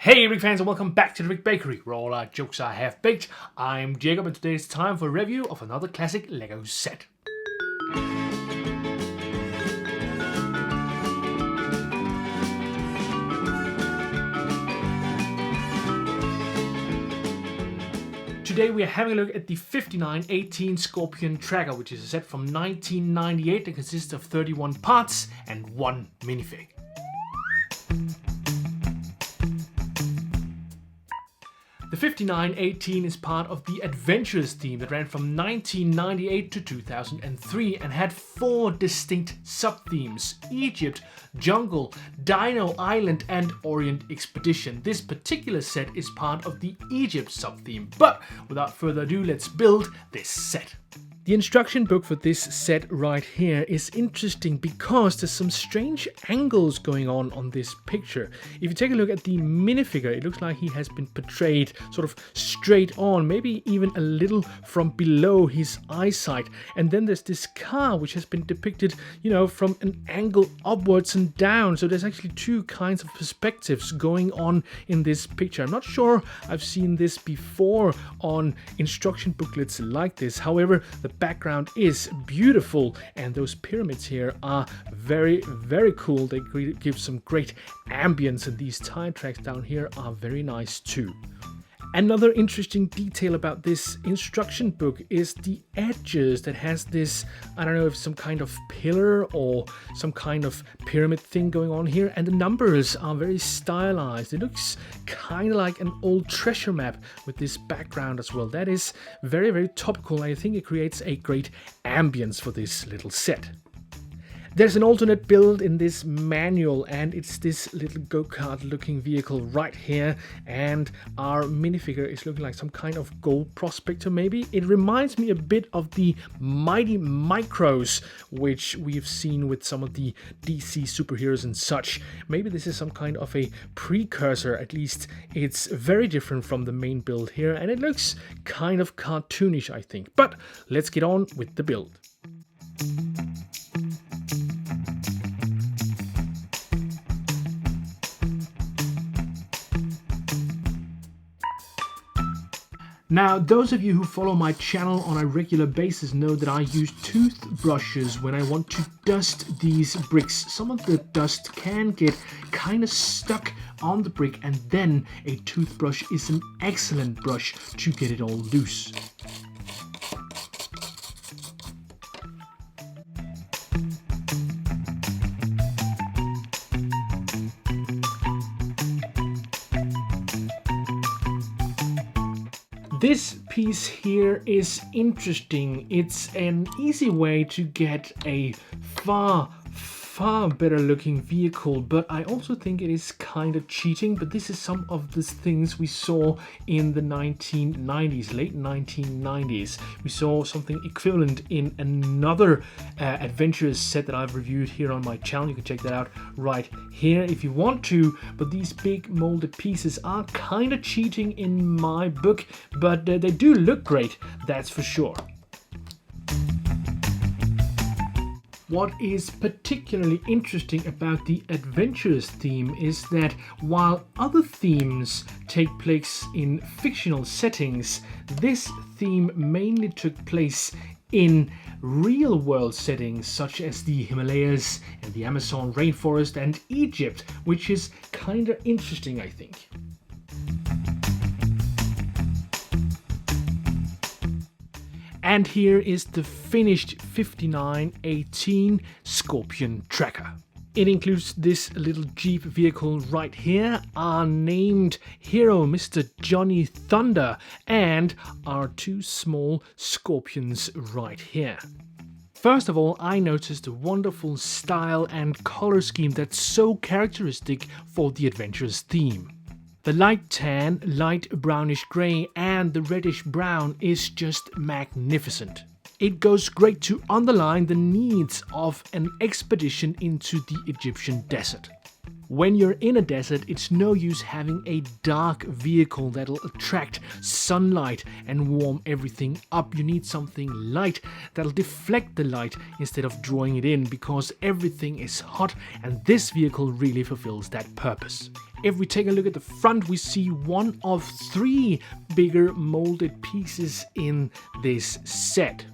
Hey Rick fans, and welcome back to the Rick Bakery, where all our jokes are half baked. I'm Jacob, and today it's time for a review of another classic Lego set. Today we are having a look at the 5918 Scorpoin Tracker, which is a set from 1998 that consists of 31 parts and one minifig. The 5918 is part of the Adventurous theme that ran from 1998 to 2003 and had 4 distinct sub-themes: Egypt, Jungle, Dino Island and Orient Expedition. This particular set is part of the Egypt sub-theme, but without further ado, let's build this set. The instruction book for this set right here is interesting because there's some strange angles going on this picture. If you take a look at the minifigure, it looks like he has been portrayed sort of straight on, maybe even a little from below his eyesight. And then there's this car which has been depicted, from an angle upwards and down. So there's actually 2 kinds of perspectives going on in this picture. I'm not sure I've seen this before on instruction booklets like this. However, the background is beautiful and those pyramids here are very, very cool. They give some great ambience, and these tire tracks down here are very nice too. Another interesting detail about this instruction book is the edges that has this, I don't know if some kind of pillar or some kind of pyramid thing going on here, and the numbers are very stylized. It looks kind of like an old treasure map with this background as well. That is very, very topical. I think it creates a great ambience for this little set. There's an alternate build in this manual, and it's this little go-kart looking vehicle right here, and our minifigure is looking like some kind of gold prospector maybe. It reminds me a bit of the Mighty Micros, which we've seen with some of the DC superheroes and such. Maybe this is some kind of a precursor. At least it's very different from the main build here, and it looks kind of cartoonish, I think. But let's get on with the build. Now, those of you who follow my channel on a regular basis know that I use toothbrushes when I want to dust these bricks. Some of the dust can get kind of stuck on the brick, and then a toothbrush is an excellent brush to get it all loose. This piece here is interesting. It's an easy way to get a far better looking vehicle, but I also think it is kind of cheating. But this is some of the things we saw in the 1990s, late 1990s. We saw something equivalent in another adventurous set that I've reviewed here on my channel. You can check that out right here if you want to. But these big molded pieces are kind of cheating in my book, but they do look great, that's for sure. What is particularly interesting about the Adventurous theme is that while other themes take place in fictional settings, this theme mainly took place in real-world settings such as the Himalayas and the Amazon rainforest and Egypt, which is kind of interesting, I think. And here is the finished 5918 Scorpoin Tracker. It includes this little Jeep vehicle right here, our named hero Mr. Johnny Thunder, and our 2 small scorpions right here. First of all, I noticed the wonderful style and color scheme that's so characteristic for the Adventurous theme. The light tan, light brownish grey and the reddish brown is just magnificent. It goes great to underline the needs of an expedition into the Egyptian desert. When you're in a desert, it's no use having a dark vehicle that'll attract sunlight and warm everything up. You need something light that'll deflect the light instead of drawing it in, because everything is hot, and this vehicle really fulfills that purpose. If we take a look at the front, we see one of 3 bigger molded pieces in this set.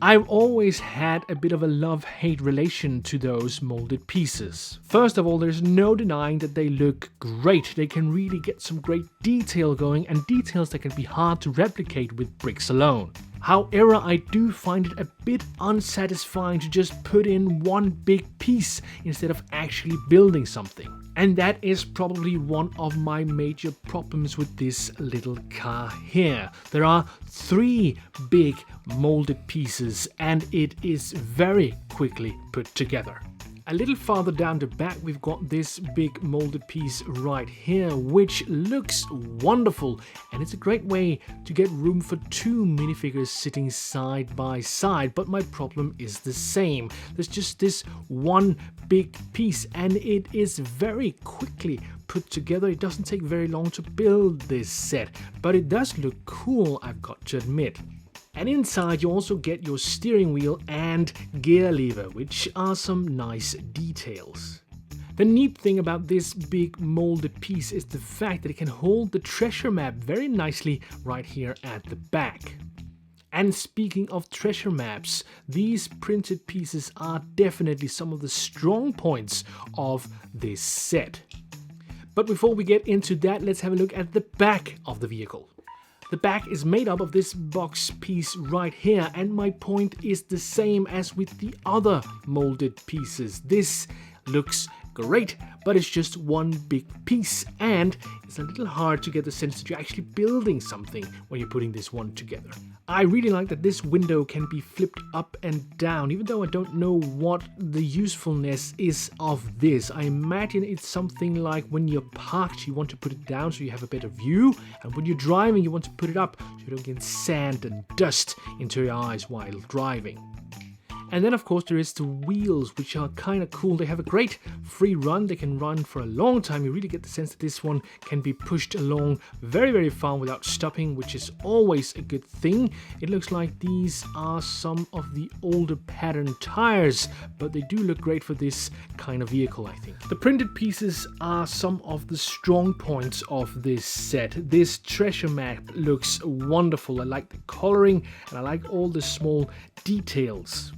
I've always had a bit of a love-hate relation to those molded pieces. First of all, there's no denying that they look great. They can really get some great detail going, and details that can be hard to replicate with bricks alone. However, I do find it a bit unsatisfying to just put in one big piece instead of actually building something. And that is probably one of my major problems with this little car here. There are 3 big molded pieces and it is very quickly put together. A little farther down the back, we've got this big molded piece right here, which looks wonderful. And it's a great way to get room for 2 minifigures sitting side by side. But my problem is the same. There's just this one big piece and it is very quickly put together. It doesn't take very long to build this set, but it does look cool, I've got to admit. And inside you also get your steering wheel and gear lever, which are some nice details. The neat thing about this big molded piece is the fact that it can hold the treasure map very nicely right here at the back. And speaking of treasure maps, these printed pieces are definitely some of the strong points of this set. But before we get into that, let's have a look at the back of the vehicle. The back is made up of this box piece right here, and my point is the same as with the other molded pieces. This looks great, but it's just one big piece, and it's a little hard to get the sense that you're actually building something when you're putting this one together. I really like that this window can be flipped up and down, even though I don't know what the usefulness is of this. I imagine it's something like when you're parked, you want to put it down so you have a better view, and when you're driving, you want to put it up so you don't get sand and dust into your eyes while driving. And then of course there is the wheels, which are kind of cool. They have a great free run. They can run for a long time. You really get the sense that this one can be pushed along very, very far without stopping, which is always a good thing. It looks like these are some of the older pattern tires, but they do look great for this kind of vehicle, I think. The printed pieces are some of the strong points of this set. This treasure map looks wonderful. I like the coloring and I like all the small details.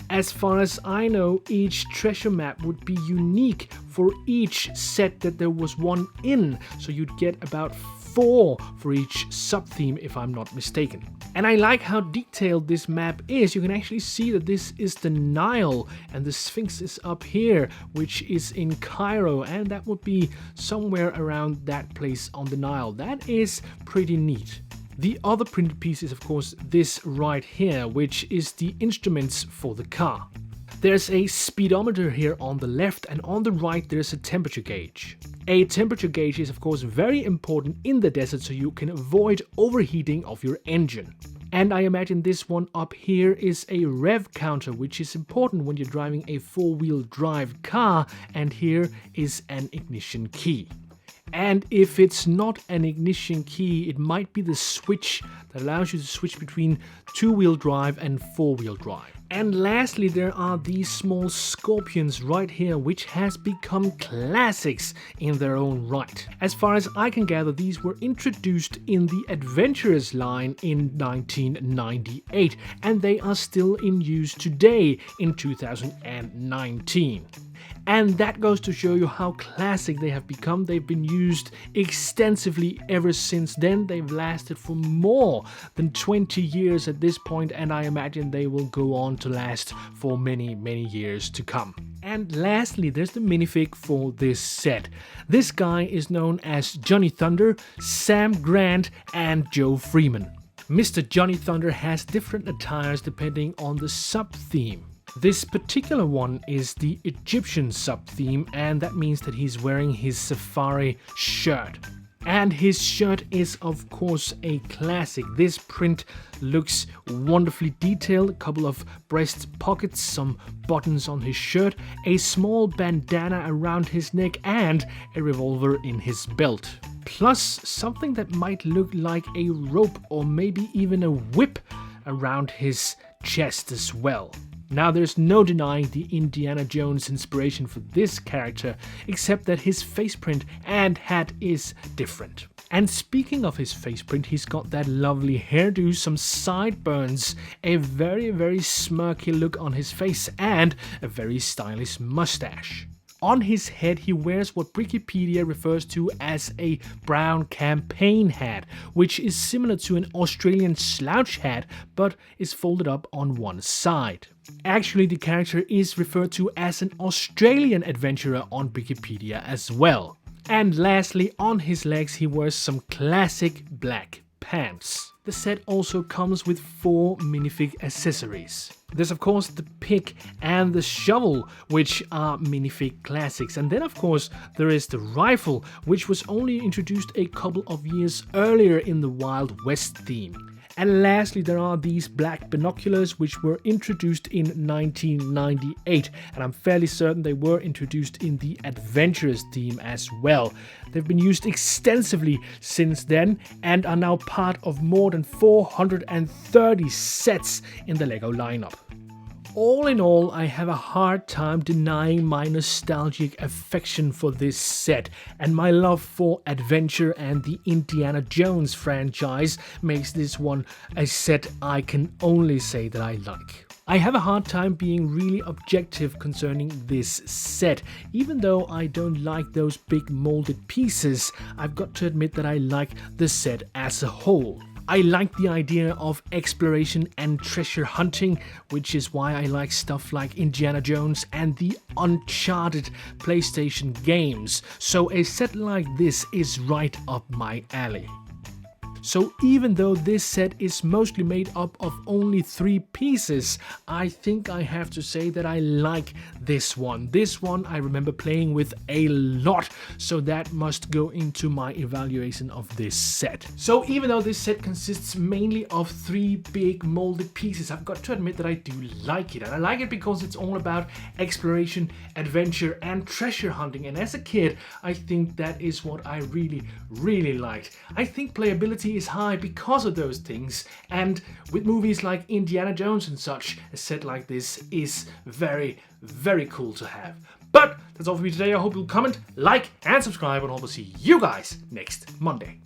As far as I know, each treasure map would be unique for each set that there was one in. So you'd get about 4 for each sub-theme, if I'm not mistaken. And I like how detailed this map is. You can actually see that this is the Nile and the Sphinx is up here, which is in Cairo, and that would be somewhere around that place on the Nile. That is pretty neat. The other printed piece is of course this right here, which is the instruments for the car. There's a speedometer here on the left, and on the right there's a temperature gauge. A temperature gauge is of course very important in the desert so you can avoid overheating of your engine. And I imagine this one up here is a rev counter, which is important when you're driving a 4-wheel drive car, and here is an ignition key. And if it's not an ignition key, it might be the switch that allows you to switch between 2-wheel drive and 4-wheel drive. And lastly, there are these small scorpions right here, which has become classics in their own right. As far as I can gather, these were introduced in the Adventurers line in 1998, and they are still in use today in 2019. And that goes to show you how classic they have become. They've been used extensively ever since then. They've lasted for more than 20 years at this point, and I imagine they will go on to last for many, many years to come. And lastly, there's the minifig for this set. This guy is known as Johnny Thunder, Sam Grant, and Joe Freeman. Mr. Johnny Thunder has different attires depending on the sub-theme. This particular one is the Egyptian sub-theme, and that means that he's wearing his safari shirt. And his shirt is of course a classic. This print looks wonderfully detailed. A couple of breast pockets, some buttons on his shirt, a small bandana around his neck, and a revolver in his belt. Plus something that might look like a rope or maybe even a whip around his chest as well. Now, there's no denying the Indiana Jones inspiration for this character, except that his faceprint and hat is different. And speaking of his faceprint, he's got that lovely hairdo, some sideburns, a very, very smirky look on his face, and a very stylish mustache. On his head, he wears what Wikipedia refers to as a brown campaign hat, which is similar to an Australian slouch hat, but is folded up on one side. Actually, the character is referred to as an Australian adventurer on Wikipedia as well. And lastly, on his legs, he wears some classic black pants. The set also comes with 4 minifig accessories. There's of course the pick and the shovel, which are minifig classics. And then of course there is the rifle, which was only introduced a couple of years earlier in the Wild West theme. And lastly, there are these black binoculars, which were introduced in 1998, and I'm fairly certain they were introduced in the Adventurous theme as well. They've been used extensively since then and are now part of more than 430 sets in the LEGO lineup. All in all, I have a hard time denying my nostalgic affection for this set, and my love for adventure and the Indiana Jones franchise makes this one a set I can only say that I like. I have a hard time being really objective concerning this set. Even though I don't like those big molded pieces, I've got to admit that I like the set as a whole. I like the idea of exploration and treasure hunting, which is why I like stuff like Indiana Jones and the Uncharted PlayStation games. So a set like this is right up my alley. So even though this set is mostly made up of only 3 pieces, I think I have to say that I like this one. This one I remember playing with a lot, so that must go into my evaluation of this set. So even though this set consists mainly of 3 big molded pieces, I've got to admit that I do like it. And I like it because it's all about exploration, adventure and treasure hunting. And as a kid, I think that is what I really liked. I think playability is high because of those things, and with movies like Indiana Jones and such, a set like this is very cool to have. But that's all for me today. I hope you'll comment, like and subscribe, and I hope to see you guys next Monday.